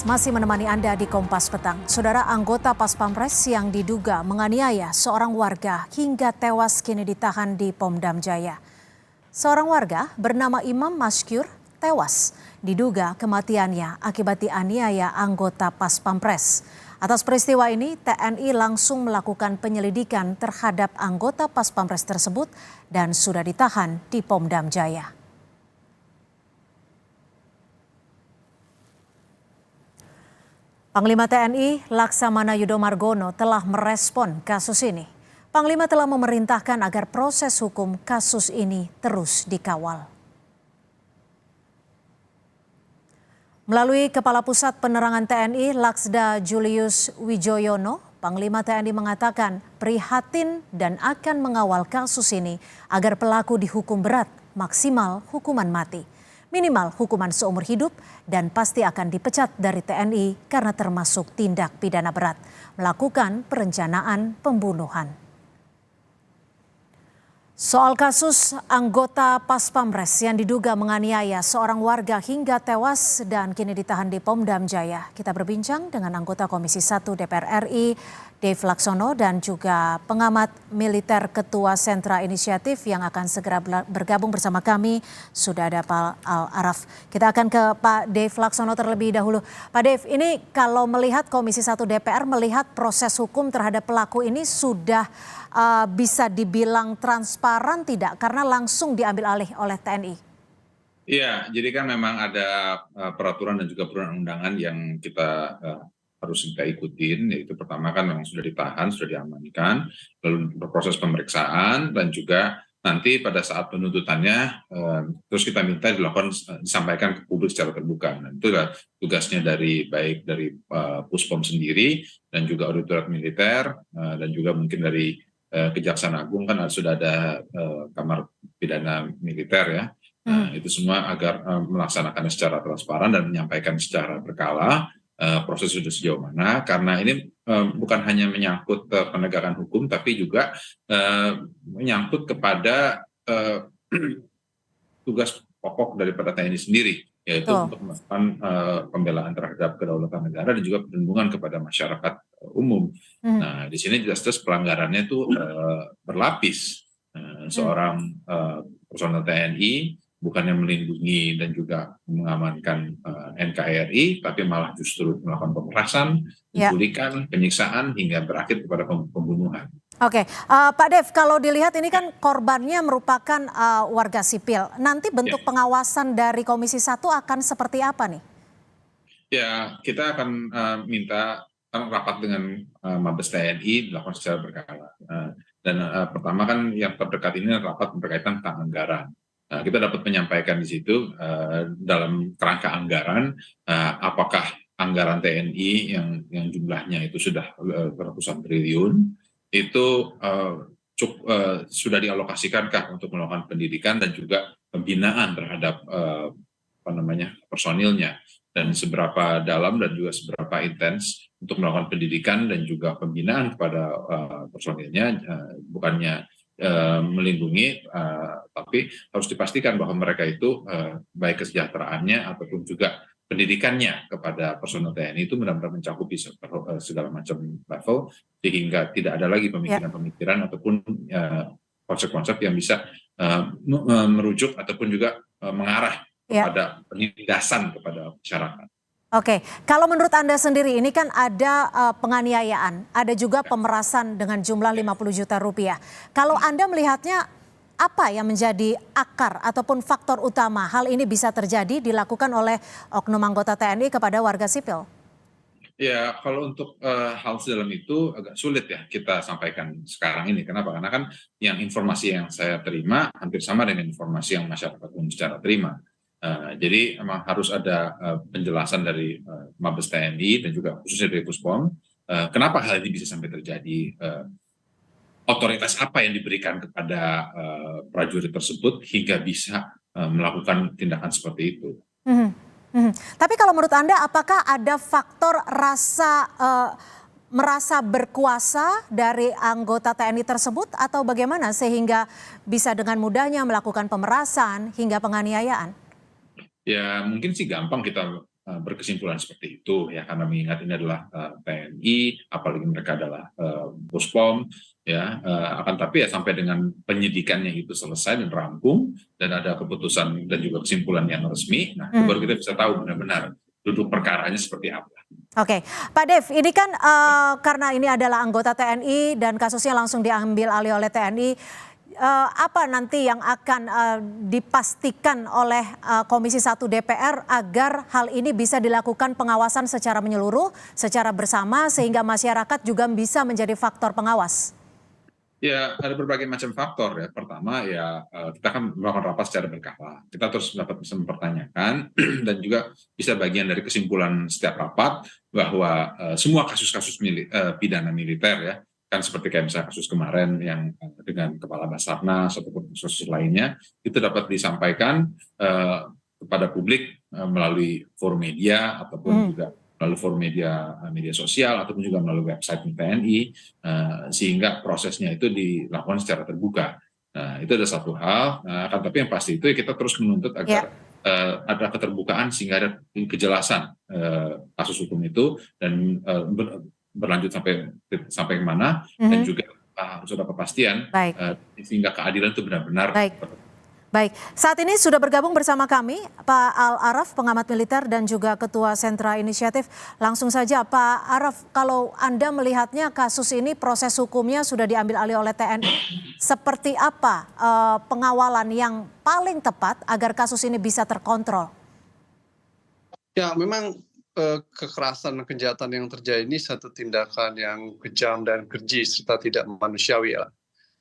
masih menemani Anda di Kompas Petang. Saudara, anggota Pas Pampres yang diduga menganiaya seorang warga hingga tewas kini ditahan di Pom-Dam Jaya. Seorang warga bernama Imam Maskyur tewas. Diduga kematiannya akibat dianiaya anggota Pas Pampres. Atas peristiwa ini, TNI langsung melakukan penyelidikan terhadap anggota Pas Pampres tersebut dan sudah ditahan di Pom-Dam Jaya. Panglima TNI Laksamana Yudho Margono telah merespon kasus ini. Panglima telah memerintahkan agar proses hukum kasus ini terus dikawal. Melalui Kepala Pusat Penerangan TNI Laksda Julius Wijoyono, Panglima TNI mengatakan prihatin dan akan mengawal kasus ini agar pelaku dihukum berat, maksimal hukuman mati. Minimal hukuman seumur hidup dan pasti akan dipecat dari TNI karena termasuk tindak pidana berat, melakukan perencanaan pembunuhan. Soal kasus anggota Pas Pampres yang diduga menganiaya seorang warga hingga tewas dan kini ditahan di Pom-Dam Jaya. Kita berbincang dengan anggota Komisi 1 DPR RI, Dave Laksono, dan juga pengamat militer Ketua Sentra Inisiatif yang akan segera bergabung bersama kami. Sudah ada Pak Al-Araf. Kita akan ke Pak Dave Laksono terlebih dahulu. Pak Dave, ini kalau melihat Komisi 1 DPR melihat proses hukum terhadap pelaku ini sudah bisa dibilang transparan tidak? Karena langsung diambil alih oleh TNI. Iya, jadi kan memang ada peraturan dan juga perundang-undangan yang kita harus kita ikutin. Yaitu pertama kan memang sudah ditahan, sudah diamankan, lalu berproses pemeriksaan dan juga nanti pada saat penuntutannya terus kita minta disampaikan ke publik secara terbuka. Dan itu adalah tugasnya baik dari Puspom sendiri dan juga Auditor Militer dan juga mungkin dari Kejaksaan Agung kan sudah ada kamar pidana militer ya. Nah, itu semua agar melaksanakannya secara transparan dan menyampaikan secara berkala proses sudah sejauh mana, karena ini bukan hanya menyangkut penegakan hukum tapi juga menyangkut kepada tugas pokok daripada TNI sendiri, yaitu untuk melakukan pembelaan terhadap kedaulatan negara dan juga perlindungan kepada masyarakat umum. Nah, di sini jelas-jelas pelanggarannya itu berlapis. Seorang personel TNI bukannya melindungi dan juga mengamankan NKRI, tapi malah justru melakukan pemerasan, penculikan, penyiksaan hingga berakhir kepada pembunuhan. Oke, Pak Dev, kalau dilihat ini kan korbannya merupakan warga sipil. Nanti bentuk pengawasan dari Komisi 1 akan seperti apa nih? Ya, kita akan minta rapat dengan Mabes TNI dilakukan secara berkala. Dan pertama kan yang terdekat ini rapat berkaitan tentang anggaran. Kita dapat menyampaikan di situ dalam kerangka anggaran apakah anggaran TNI yang jumlahnya itu sudah ratusan triliun itu sudah dialokasikankah untuk melakukan pendidikan dan juga pembinaan terhadap personilnya, dan seberapa dalam dan juga seberapa intens untuk melakukan pendidikan dan juga pembinaan kepada personilnya, bukannya melindungi, tapi harus dipastikan bahwa mereka itu baik kesejahteraannya ataupun juga pendidikannya kepada personel TNI itu benar-benar mencakupi segala macam level, sehingga tidak ada lagi pemikiran-pemikiran ataupun konsep-konsep yang bisa merujuk ataupun juga mengarah kepada penindasan kepada masyarakat. Oke, kalau menurut Anda sendiri ini kan ada penganiayaan, ada juga pemerasan dengan jumlah 50 juta rupiah. Kalau Anda melihatnya apa yang menjadi akar ataupun faktor utama hal ini bisa terjadi dilakukan oleh oknum anggota TNI kepada warga sipil? Ya, kalau untuk hal sedalam itu agak sulit ya kita sampaikan sekarang ini. Kenapa? Karena kan informasi yang saya terima hampir sama dengan informasi yang masyarakat umum secara terima. Jadi memang harus ada penjelasan dari Mabes TNI dan juga khususnya dari Puspom, kenapa hal ini bisa sampai terjadi, otoritas apa yang diberikan kepada prajurit tersebut hingga bisa melakukan tindakan seperti itu. Tapi kalau menurut Anda apakah ada faktor merasa berkuasa dari anggota TNI tersebut atau bagaimana sehingga bisa dengan mudahnya melakukan pemerasan hingga penganiayaan? Ya mungkin sih gampang kita berkesimpulan seperti itu ya, karena mengingat ini adalah TNI, apalagi mereka adalah Puspom ya, akan tapi ya sampai dengan penyidikannya itu selesai dan rampung dan ada keputusan dan juga kesimpulan yang resmi, nah itu baru kita bisa tahu benar-benar duduk perkaranya seperti apa. Oke, Pak Dev, ini kan karena ini adalah anggota TNI dan kasusnya langsung diambil alih oleh TNI, apa nanti yang akan dipastikan oleh Komisi 1 DPR agar hal ini bisa dilakukan pengawasan secara menyeluruh, secara bersama, sehingga masyarakat juga bisa menjadi faktor pengawas? Ya, ada berbagai macam faktor ya. Pertama ya, kita kan melakukan rapat secara berkala. Kita terus dapat bisa mempertanyakan dan juga bisa bagian dari kesimpulan setiap rapat bahwa semua kasus-kasus pidana militer ya, kan seperti kayak misalnya kasus kemarin yang dengan Kepala Basarnas ataupun kasus lainnya, itu dapat disampaikan kepada publik melalui forum media ataupun juga melalui forum media sosial ataupun juga melalui website TNI, sehingga prosesnya itu dilakukan secara terbuka. Nah, itu ada satu hal. Nah, tapi yang pasti itu kita terus menuntut agar ada keterbukaan sehingga ada kejelasan kasus hukum itu dan berlanjut sampai mana dan juga harus ada kepastian sehingga keadilan itu benar-benar. Baik, saat ini sudah bergabung bersama kami Pak Al Araf, pengamat militer dan juga Ketua Sentra Inisiatif. Langsung saja Pak Araf, kalau Anda melihatnya kasus ini proses hukumnya sudah diambil alih oleh TNI, seperti apa pengawalan yang paling tepat agar kasus ini bisa terkontrol? Ya, memang kekerasan dan kejahatan yang terjadi ini satu tindakan yang kejam dan keji serta tidak manusiawi ya.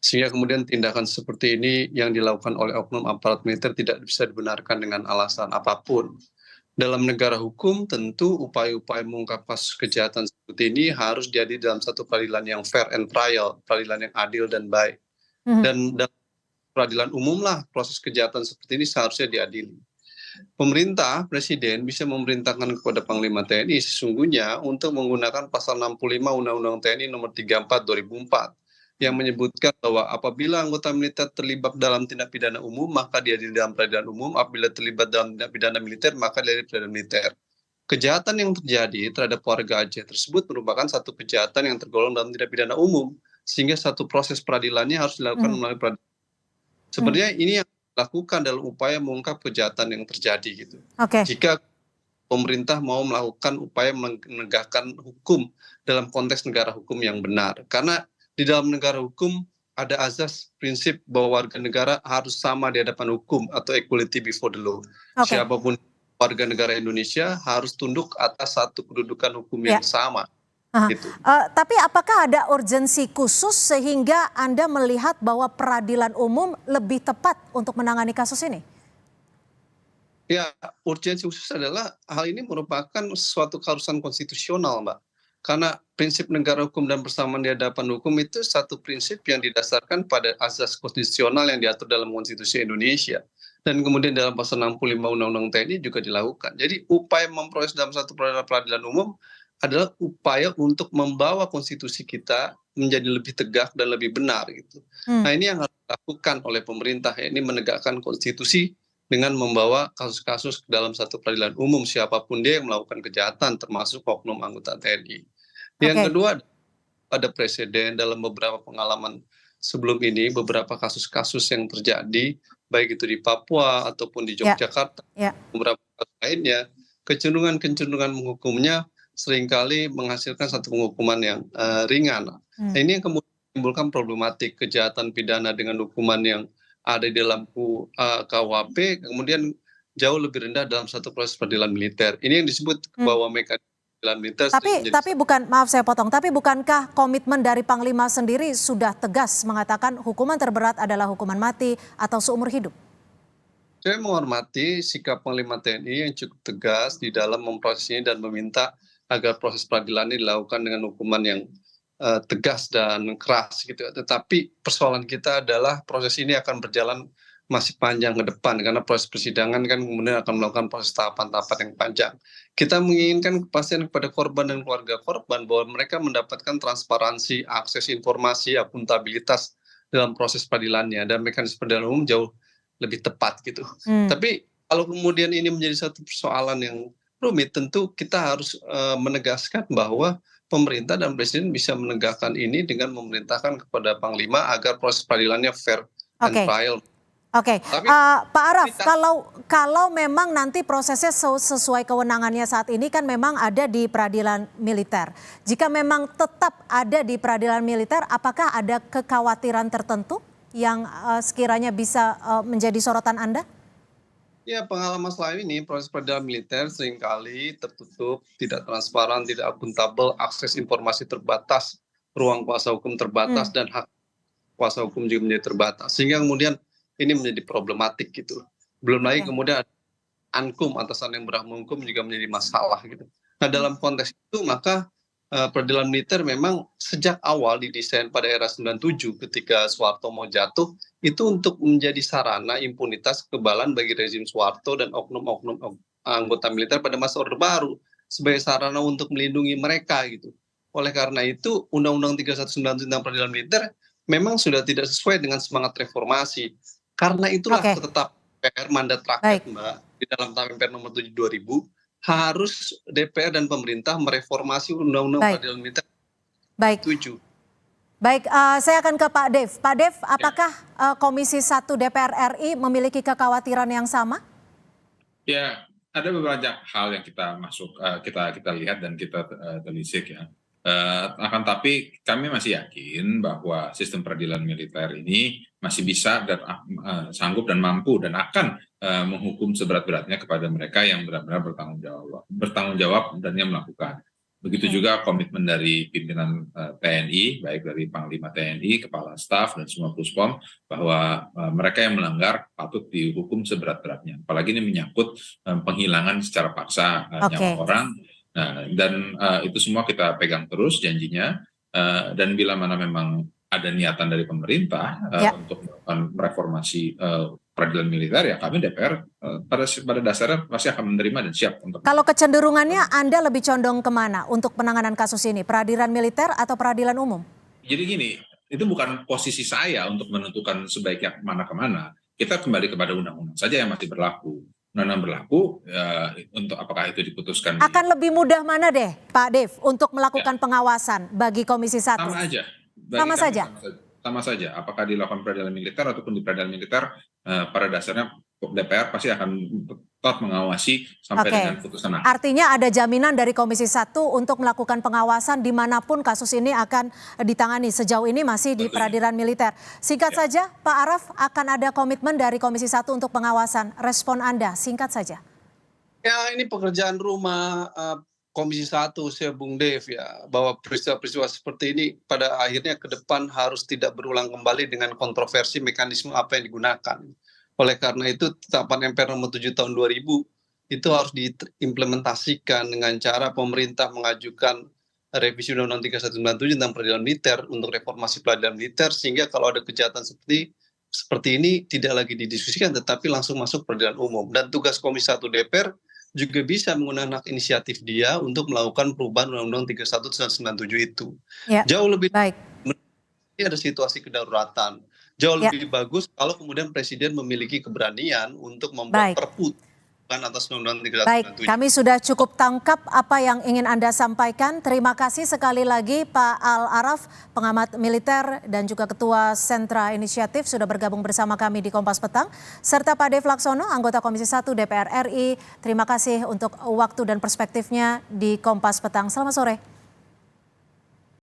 Sehingga kemudian tindakan seperti ini yang dilakukan oleh oknum aparat militer tidak bisa dibenarkan dengan alasan apapun. Dalam negara hukum tentu upaya-upaya mengungkap kasus kejahatan seperti ini harus diadili dalam satu peradilan yang fair and trial, peradilan yang adil dan baik. Dan dalam peradilan umum lah proses kejahatan seperti ini seharusnya diadili. Pemerintah, Presiden bisa memerintahkan kepada Panglima TNI sesungguhnya untuk menggunakan pasal 65 Undang-Undang TNI nomor 34 2004 yang menyebutkan bahwa apabila anggota militer terlibat dalam tindak pidana umum maka diadili dalam peradilan umum, apabila terlibat dalam tindak pidana militer maka diadili peradilan militer. Kejahatan yang terjadi terhadap warga Aceh tersebut merupakan satu kejahatan yang tergolong dalam tindak pidana umum sehingga satu proses peradilannya harus dilakukan melalui peradilan. Sebenarnya ini yang dilakukan dalam upaya mengungkap kejahatan yang terjadi gitu. Jika pemerintah mau melakukan upaya menegakkan hukum dalam konteks negara hukum yang benar, karena di dalam negara hukum ada azas prinsip bahwa warga negara harus sama di hadapan hukum atau equality before the law. Siapapun warga negara Indonesia harus tunduk atas satu kedudukan hukum yang sama. Gitu. Tapi apakah ada urgensi khusus sehingga Anda melihat bahwa peradilan umum lebih tepat untuk menangani kasus ini? Ya, urgensi khusus adalah hal ini merupakan suatu keharusan konstitusional, Mbak. Karena prinsip negara hukum dan persamaan di hadapan hukum itu satu prinsip yang didasarkan pada azas konstitusional yang diatur dalam konstitusi Indonesia. Dan kemudian dalam pasal 65 Undang-Undang TNI juga dilakukan. Jadi upaya memproses dalam satu peradilan umum adalah upaya untuk membawa konstitusi kita menjadi lebih tegak dan lebih benar gitu. Nah ini yang harus dilakukan oleh pemerintah, ya, ini menegakkan konstitusi dengan membawa kasus-kasus ke dalam satu peradilan umum siapapun dia yang melakukan kejahatan termasuk oknum anggota TNI. Yang kedua, ada presiden dalam beberapa pengalaman sebelum ini, beberapa kasus-kasus yang terjadi, baik itu di Papua ataupun di Yogyakarta, beberapa kasus lainnya, kecenderungan menghukumnya seringkali menghasilkan satu penghukuman yang ringan. Nah, ini yang kemudian menimbulkan problematik kejahatan pidana dengan hukuman yang ada di dalam KUHP, kemudian jauh lebih rendah dalam satu proses peradilan militer. Ini yang disebut bahwa mekanisme militer. Tapi bukan, maaf saya potong, tapi bukankah komitmen dari Panglima sendiri sudah tegas mengatakan hukuman terberat adalah hukuman mati atau seumur hidup? Saya menghormati sikap Panglima TNI yang cukup tegas di dalam memproses ini dan meminta agar proses peradilan ini dilakukan dengan hukuman yang tegas dan keras gitu. Tetapi persoalan kita adalah proses ini akan berjalan masih panjang ke depan karena proses persidangan kan kemudian akan melakukan proses tahapan-tahapan yang panjang. Kita menginginkan kepastian kepada korban dan keluarga korban bahwa mereka mendapatkan transparansi, akses informasi, akuntabilitas dalam proses peradilannya dan mekanisme peradilan umum jauh lebih tepat gitu. Tapi kalau kemudian ini menjadi satu persoalan yang rumit, tentu kita harus menegaskan bahwa pemerintah dan presiden bisa menegakkan ini dengan memerintahkan kepada Panglima agar proses peradilannya fair and Oke. trial. Oke, Tapi Pak Araf, kalau memang nanti prosesnya sesuai kewenangannya saat ini kan memang ada di peradilan militer. Jika memang tetap ada di peradilan militer, apakah ada kekhawatiran tertentu yang sekiranya bisa menjadi sorotan Anda? ya, pengalaman selama ini proses peradilan militer seringkali tertutup, tidak transparan, tidak akuntabel, akses informasi terbatas, ruang kuasa hukum terbatas, dan hak kuasa hukum juga menjadi terbatas. Sehingga kemudian ini menjadi problematik gitu. Belum lagi kemudian ankum, atasan yang berhak menghukum juga menjadi masalah gitu. Nah, dalam konteks itu maka peradilan militer memang sejak awal didesain pada era 97 ketika Soeharto mau jatuh itu untuk menjadi sarana impunitas kekebalan bagi rezim Soeharto dan oknum-oknum anggota militer pada masa Orde Baru sebagai sarana untuk melindungi mereka gitu. Oleh karena itu Undang-Undang 3197 tentang peradilan militer memang sudah tidak sesuai dengan semangat reformasi. Karena itulah tetap DPR mandat rakyat Mbak di dalam TAP nomor 7 2000 harus DPR dan pemerintah mereformasi Undang-Undang Peradilan Militer 7. Baik, saya akan ke Pak Dev. Pak Dev, apakah Komisi 1 DPR RI memiliki kekhawatiran yang sama? Ya, ada beberapa hal yang kita lihat dan kita telisik ya. Akan tapi kami masih yakin bahwa sistem peradilan militer ini masih bisa dan sanggup dan mampu dan akan menghukum seberat-beratnya kepada mereka yang benar-benar bertanggung jawab dan yang melakukan. Begitu juga komitmen dari pimpinan TNI, baik dari Panglima TNI, Kepala Staf dan semua Puspom, bahwa mereka yang melanggar patut dihukum seberat-beratnya. Apalagi ini menyangkut penghilangan secara paksa nyawa orang. Nah, dan itu semua kita pegang terus janjinya, dan bila mana memang ada niatan dari pemerintah untuk melakukan reformasi peradilan militer, ya kami DPR pada dasarnya pasti akan menerima dan siap untuk. Kalau kecenderungannya Anda lebih condong kemana untuk penanganan kasus ini, peradilan militer atau peradilan umum? Jadi gini, itu bukan posisi saya untuk menentukan sebaiknya mana kemana. Kita kembali kepada undang-undang saja yang masih berlaku. Undang-undang berlaku untuk apakah itu diputuskan. Akan lebih mudah mana deh Pak Dev untuk melakukan pengawasan bagi Komisi 1? Sama aja. Sama saja. Apakah dilakukan peradilan militer ataupun di peradilan militer, pada dasarnya DPR pasti akan tetap mengawasi sampai dengan putusan akhir. Artinya ada jaminan dari Komisi 1 untuk melakukan pengawasan dimanapun kasus ini akan ditangani. Sejauh ini masih di peradilan militer. Singkat saja, Pak Araf, akan ada komitmen dari Komisi 1 untuk pengawasan. Respon Anda, singkat saja. Ya, ini pekerjaan rumah Komisi 1, saya Bung Dev ya, bahwa peristiwa-peristiwa seperti ini pada akhirnya ke depan harus tidak berulang kembali dengan kontroversi mekanisme apa yang digunakan. Oleh karena itu Tetapan MPR nomor 7 tahun 2000 itu harus diimplementasikan dengan cara pemerintah mengajukan revisi Undang-Undang 3197 tentang peradilan militer untuk reformasi peradilan militer, sehingga kalau ada kejahatan seperti ini tidak lagi didiskusikan tetapi langsung masuk peradilan umum. Dan tugas Komisi 1 DPR juga bisa menggunakan hak inisiatif dia untuk melakukan perubahan Undang-Undang 3197 itu. Jauh lebih baik. Ini ada situasi kedaruratan. Jauh lebih bagus kalau kemudian Presiden memiliki keberanian untuk membuat perpu atas Undang-Undang 3197. Baik, kami sudah cukup tangkap apa yang ingin Anda sampaikan. Terima kasih sekali lagi Pak Al Araf, pengamat militer dan juga Ketua Sentra Inisiatif sudah bergabung bersama kami di Kompas Petang. Serta Pak Dev Laksono, anggota Komisi 1 DPR RI. Terima kasih untuk waktu dan perspektifnya di Kompas Petang. Selamat sore.